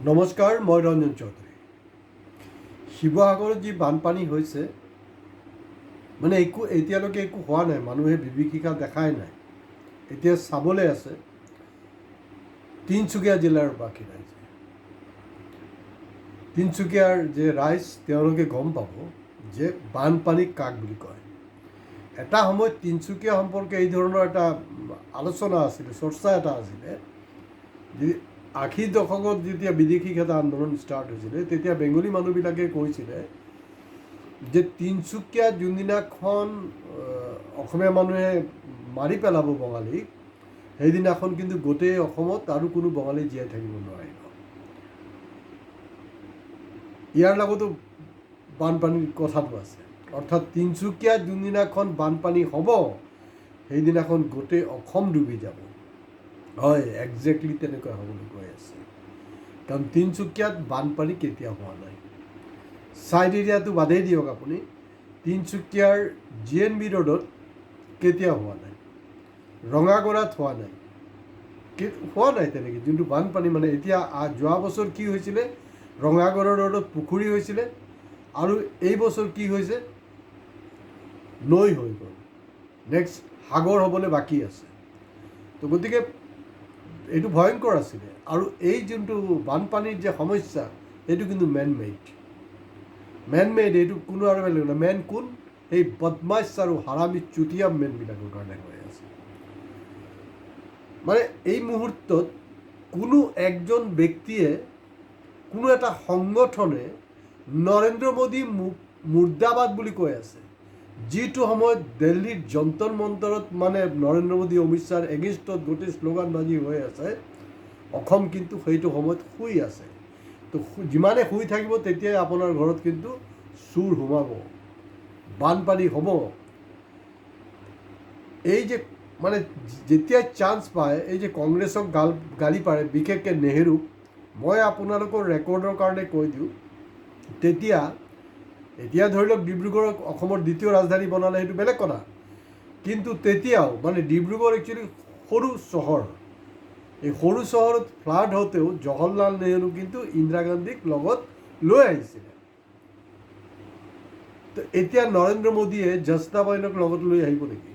নমস্কাৰ, মই ৰঞ্জন চৌধুৰী। শিৱসাগৰত যি বানপানী হৈছে মানে এতিয়ালৈকে একো হোৱা নাই, মানুহে বিভীষিকা দেখাই নাই। এতিয়া চাবলৈ আছে তিনিচুকীয়া জিলাৰ বাকী ৰাইজে। তিনিচুকীয়াৰ যে ৰাইজ তেওঁলোকে গম পাব যে বানপানী কাক বুলি কয়। এটা সময়ত তিনিচুকীয়া সম্পৰ্কে এই ধৰণৰ এটা আলোচনা আছিলে, চৰ্চা এটা আছিলে। 80 দশকত যেতিয়া বিদেশী এটা আন্দোলন ষ্টাৰ্ট হৈছিলে, তেতিয়া বেংগলী মানুহবিলাকে কৈছিলে যে তিনিচুকীয়া যোনদিনাখন অসমীয়া মানুহে মাৰি পেলাব বঙালীক, সেইদিনাখন কিন্তু গোটেই অসমত আৰু কোনো বঙালী জীয়াই থাকিব নোৱাৰিব। ইয়াৰ লগতো বানপানীৰ কথাটো আছে, অৰ্থাৎ তিনিচুকীয়াত যোনদিনাখন বানপানী হ'ব সেইদিনাখন গোটেই অসম ডুবি যাব। হয়, একজেক্টলি তেনেকুৱা হ'বলৈ গৈ আছে। কাৰণ তিনিচুকীয়াত বানপানী কেতিয়া হোৱা নাই। ছাইড এৰিয়াটো বাদেই দিয়ক আপুনি, তিনিচুকীয়াৰ GNB ৰোডত কেতিয়া হোৱা নাই, ৰঙাগড়াত হোৱা নাই, হোৱা নাই তেনেকৈ। যোনটো বানপানী মানে এতিয়া যোৱা বছৰ কি হৈছিলে, ৰঙাগড় ৰোডত পুখুৰী হৈছিলে, আৰু এই বছৰ কি হৈছে, নৈ হৈ গ'ল। নেক্সট সাগৰ হ'বলৈ বাকী আছে। তো গতিকে এইটো ভয়ংকৰ আছিলে। আৰু এই যোনটো বানপানীৰ যে সমস্যা, এইটো কিন্তু মেন মেড। এইটো কোনো আৰু বেলেগ নহয়। মেন কোন? এই বদমাছ আৰু হাৰামী চুতীয়া মেনবিলাকৰ কাৰণে হৈ আছে। মানে এই মুহূৰ্তত কোনো একজন ব্যক্তিয়ে, কোনো এটা সংগঠনে নৰেন্দ্ৰ মোদী মুৰ্দাবাদ বুলি কৈ আছে। যিটো সময়ত দিল্লীৰ যন্তৰ মন্তৰত মানে নৰেন্দ্ৰ মোদী অমিত শ্বাহৰ এগেইনষ্টত গোটেই শ্লোগানবাজি হৈ আছে, অসম কিন্তু সেইটো সময়ত শুই আছে। তো যিমানে শুই থাকিব তেতিয়াই আপোনাৰ ঘৰত কিন্তু চুৰ সোমাব, বানপানী হ'ব। এই যে মানে যেতিয়াই চান্স পায়, এই যে কংগ্ৰেছক গালি পাৰে, বিশেষকৈ নেহেৰুক, মই আপোনালোকৰ ৰেকৰ্ডৰ কাৰণে কৈ দিওঁ, এতিয়া ধৰি লওক ডিব্ৰুগড়ক অসমৰ দ্বিতীয় ৰাজধানী বনালে, সেইটো বেলেগ কথা। কিন্তু তেতিয়াও মানে ডিব্ৰুগড় একচুৱেলি সৰু চহৰ। এই সৰু চহৰত ফ্লাড হওঁতেও জৱাহৰলাল নেহেৰু কিন্তু ইন্দিৰা গান্ধীক লগত লৈ আহিছিলে। তো এতিয়া নৰেন্দ্ৰ মোদীয়ে জচনাবাইনক লগত লৈ আহিব নেকি?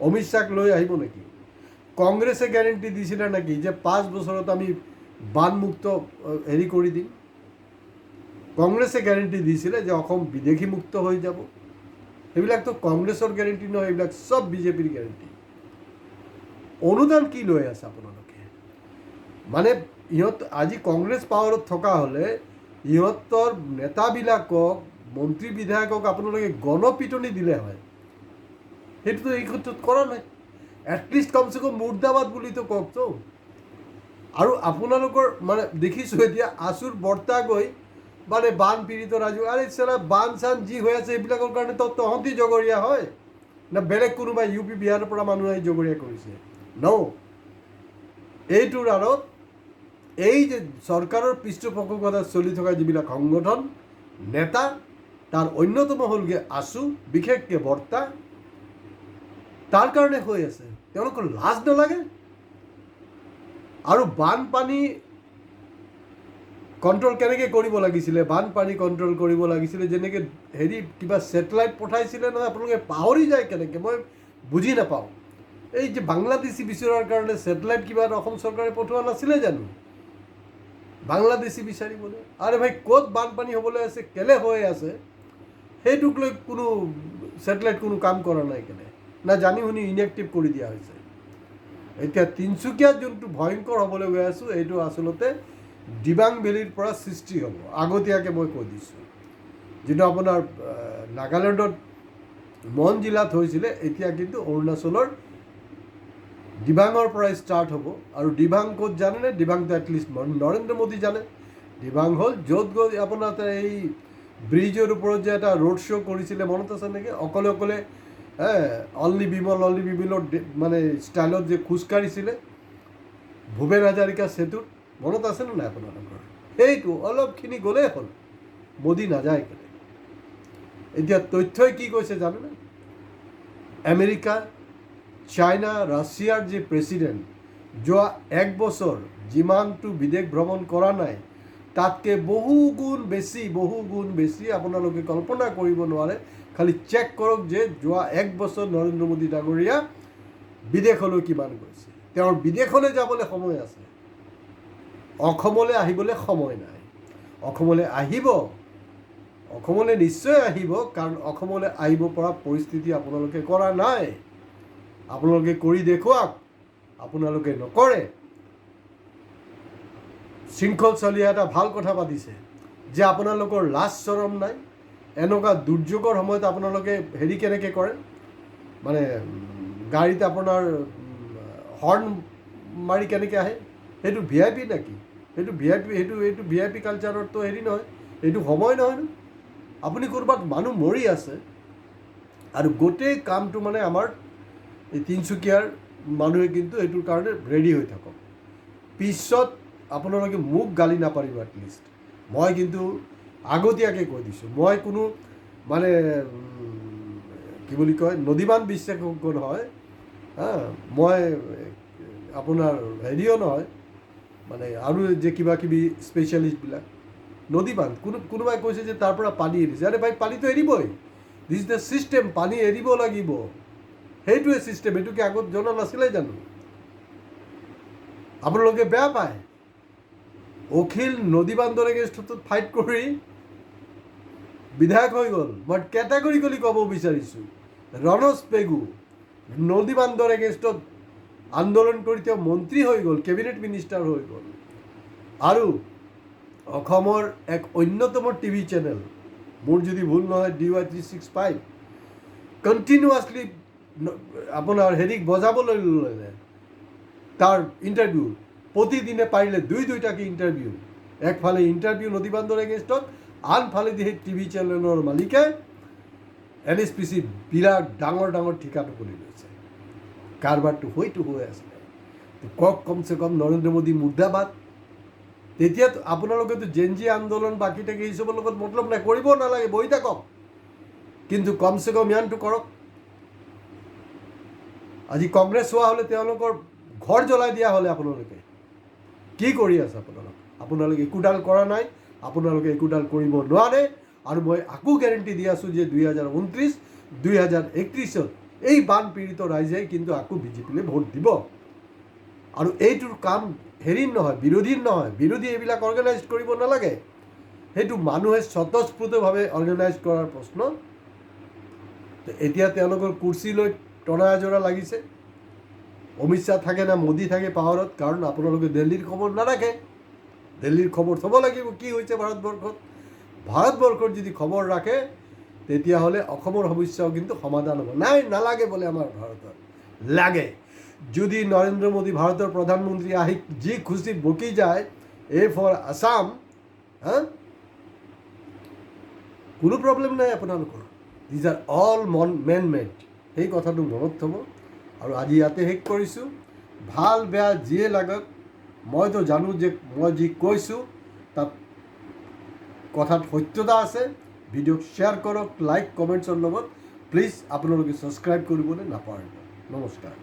অমিত শ্বাহক লৈ আহিব নেকি? কংগ্ৰেছে গ্যাৰেণ্টি দিছিলে নেকি যে 5 বছৰত আমি বানমুক্ত কৰি দিম? কংগ্ৰেছে গ্যাৰেণ্টি দিছিলে যে অসম বিদেশীমুক্ত হৈ যাব। সেইবিলাকতো কংগ্ৰেছৰ গ্যাৰেণ্টি নহয়, এইবিলাক চব বিজেপিৰ গ্যাৰেণ্টি। অনুদান কি লৈ আছে আপোনালোকে? মানে আজি কংগ্ৰেছ পাৱাৰত থকা হ'লে ইহঁতৰ নেতাবিলাকক, মন্ত্ৰী বিধায়কক আপোনালোকে গণপিটনি দিলে হয়। সেইটোতো এই ক্ষেত্ৰত কৰা নাই। এটলিষ্ট কমচে কম মুৰ্দাবাদ বুলিতো কওকতো। আৰু আপোনালোকৰ মানে দেখিছোঁ এতিয়া আছুৰ বৰ্তা গৈ মানে বান পীড়িত ৰাজ্য, আৰে চালা বান চান যি হৈ আছে এইবিলাকৰ কাৰণে তহঁতি জগৰীয়া হয় না বেলেগ কোনোবাই UP বিহাৰৰ পৰা মানুহ আহি জগৰীয়া কৰিছে? এইটোৰ আঁৰত এই যে চৰকাৰৰ পৃষ্ঠপোষকতাত চলি থকা যিবিলাক সংগঠন, নেতা, তাৰ অন্যতম হ'লগৈ আছু, বিশেষকৈ বৰ্তা, তাৰ কাৰণে হৈ আছে। তেওঁলোকৰ লাজ নালাগে? আৰু বানপানী কণ্ট্ৰল কেনেকৈ কৰিব লাগিছিলে? বানপানী কণ্ট্ৰল কৰিব লাগিছিলে যেনেকৈ কিবা ছেটেলাইট পঠাইছিলে নহয়, আপোনালোকে পাহৰি যায় কেনেকৈ, মই বুজি নাপাওঁ। এই যে বাংলাদেশী বিচৰাৰ কাৰণে ছেটেলাইট কিবা এটা অসম চৰকাৰে পঠোৱা নাছিলে জানো বাংলাদেশী বিচাৰিবলৈ? আৰে ভাই, ক'ত বানপানী হ'বলৈ আছে, কেলে হৈ আছে, সেইটোক লৈ কোনো ছেটেলাইট কোনো কাম কৰা নাই কেনে, না জানি শুনি ইনএক্টিভ কৰি দিয়া হৈছে। এতিয়া তিনিচুকীয়াত যোনটো ভয়ংকৰ হ'বলৈ গৈ আছোঁ, এইটো আচলতে দিবাং ভেলীৰ পৰা সৃষ্টি হ'ব। আগতীয়াকৈ মই কৈ দিছোঁ। যিটো আপোনাৰ নাগালেণ্ডত মন জিলাত হৈছিলে, এতিয়া কিন্তু অৰুণাচলৰ দিবাঙৰ পৰাই ষ্টাৰ্ট হ'ব। আৰু দিবাং ক'ত জানেনে? দিবাংটো এটলিষ্ট নৰেন্দ্ৰ মোদী জানে। দিবাং হ'ল য'ত গৈ আপোনাৰ এই ব্ৰিজৰ ওপৰত যে এটা ৰোড শ্ব' কৰিছিলে, মনত আছে নেকি? অকলে অনলি বিমলৰ মানে ষ্টাইলত যে খোজকাঢ়িছিলে ভূপেন হাজৰিকা সেতুত, মনত আছেনে নাই আপোনালোকৰ? সেইটো অলপখিনি গ'লেই হ'ল, মোদী নাযায় কেনে। এতিয়া তথ্যই কি কৈছে জানেনে? আমেৰিকা, চাইনা, ৰাছিয়াৰ যে প্ৰেছিডেণ্ট যোৱা 1 বছৰ যিমানটো বিদেশ ভ্ৰমণ কৰা নাই তাতকৈ বহু গুণ বেছি আপোনালোকে কল্পনা কৰিব নোৱাৰে। খালি চেক কৰক যে যোৱা 1 বছৰ নৰেন্দ্ৰ মোদী ডাঙৰীয়া বিদেশলৈ কিমান গৈছে। তেওঁৰ বিদেশলৈ যাবলৈ সময় আছে, অসমলৈ আহিবলৈ সময় নাই। অসমলৈ আহিব, অসমলৈ নিশ্চয় আহিব, কাৰণ অসমলৈ আহিব পৰা পৰিস্থিতি আপোনালোকে কৰা নাই। আপোনালোকে কৰি দেখুৱাওক, আপোনালোকে নকৰে। শৃংখল চলিয়া এটা ভাল কথা পাতিছে যে আপোনালোকৰ লাজ চৰম নাই। এনেকুৱা দুৰ্যোগৰ সময়ত আপোনালোকে হেৰি কেনেকৈ কৰে, মানে গাড়ীত আপোনাৰ হৰ্ণ মাৰি কেনেকৈ আহে? সেইটো VIP নেকি? সেইটো VIP কালচাৰততো হেৰি নহয়, এইটো সময় নহয় ন। আপুনি ক'ৰবাত মানুহ মৰি আছে আৰু গোটেই কামটো মানে আমাৰ এই তিনিচুকীয়াৰ মানুহে কিন্তু এইটোৰ কাৰণে ৰেডি হৈ থাকক। পিছত আপোনালোকে মোক গালি নাপাৰিব। এটলিষ্ট মই কিন্তু আগতীয়াকৈ কৈ দিছোঁ, মই কোনো মানে কি বুলি কয় নদীবান বিশেষজ্ঞ নহয়, মই আপোনাৰ হেৰিও নহয়, মানে আৰু যে কিবা কিবি স্পেচিয়েলিষ্টবিলাক। নদীবান কোনোবাই কৈছে যে তাৰ পৰা পানী এৰিছে, আৰে ভাই পানীটো এৰিবই, দিছ ইজ দ্য ছিষ্টেম, পানী এৰিব লাগিব, সেইটোৱে ছিষ্টেম। এইটো কি আগত জনা নাছিলে জানো? আপোনালোকে বেয়া পায়। অখিল নদী বান্ধৰ এগেইনষ্টত ফাইট কৰি বিধায়ক হৈ গ'ল। মই কেটেগৰিকেলি ক'ব বিচাৰিছোঁ, ৰণোজ পেগু নদী বান্ধৰ এগেইনষ্টত আন্দোলন কৰি তেওঁ মন্ত্ৰী হৈ গ'ল, কেবিনেট মিনিষ্টাৰ হৈ গ'ল। আৰু অসমৰ এক অন্যতম টিভি চেনেল, মোৰ যদি ভুল নহয় DY 365, কণ্টিনিউৱাছলি আপোনাৰ হেৰিক বজাবলৈ ল'লে তাৰ ইণ্টাৰভিউ। প্ৰতিদিনে পাৰিলে দুটাকৈ ইণ্টাৰভিউ। একফালে ইণ্টাৰভিউ নদী বান্ধৰ এগেইনষ্টত, আনফালে সেই টিভি চেনেলৰ মালিকে NSPC বিৰাট ডাঙৰ ঠিকাটো কৰি লৈছে। কাৰবাৰটো হয়তো হৈ আছিলে। কওক কমচে কম নৰেন্দ্ৰ মোদী মুৰ্দাবাদ। তেতিয়াতো আপোনালোকেতো জেনজি আন্দোলন বাকী থাকে এইচবৰ লগত মতলব নাই, কৰিব নালাগে, বহি থাকক, কিন্তু কমচে কম ইয়ানটো কৰক। আজি কংগ্ৰেছ হোৱা হ'লে তেওঁলোকৰ ঘৰ জ্বলাই দিয়া হ'লে আপোনালোকে কি কৰি আছে? আপোনালোকে একোডাল কৰা নাই, আপোনালোকে একোডাল কৰিব নোৱাৰে। আৰু মই আকৌ গেৰেণ্টি দি আছোঁ যে 2029, 2031 এই বানপীড়িত ৰাইজে কিন্তু আকৌ BJPলৈ ভোট দিব। আৰু এইটোৰ কাম হেৰিৰ নহয়, বিৰোধীৰ নহয়। বিৰোধী এইবিলাক অৰ্গেনাইজ কৰিব নালাগে, সেইটো মানুহে স্বতঃস্ফূৰ্তভাৱে অৰ্গেনাইজ কৰাৰ প্ৰশ্ন। এতিয়া তেওঁলোকৰ কুৰ্চীলৈ টনা আজৰা লাগিছে। অমিত শ্বাহ থাকে না মোদী থাকে পাৱাৰত, কাৰণ আপোনালোকে দিল্লীৰ খবৰ নাৰাখে। দিল্লীৰ খবৰ থ'ব লাগিব কি হৈছে ভাৰতবৰ্ষত। ভাৰতবৰ্ষৰ যদি খবৰ ৰাখে তেতিয়াহ'লে অসমৰ সমস্যাও কিন্তু সমাধান হ'ব। নাই, নালাগে বোলে আমাৰ ভাৰতত, লাগে। যদি নৰেন্দ্ৰ মোদী ভাৰতৰ প্ৰধানমন্ত্ৰী আহি যি খুচিত বকি যায়, এ ফৰ আছাম, কোনো প্ৰব্লেম নাই আপোনালোকৰ। These are all man made, সেই কথাটো মনত থ'ব। আৰু আজি ইয়াতে শেষ কৰিছোঁ। ভাল বেয়া যিয়ে লাগক, মইতো জানো যে মই যি কৈছোঁ তাত কথাত সত্যতা আছে। ভিডিঅ'ক শ্বেয়াৰ কৰক, লাইক কমেণ্টছৰ লগত। প্লিজ আপোনালোকে ছাবস্ক্ৰাইব কৰিবলৈ নাপাহৰিব। নমস্কাৰ।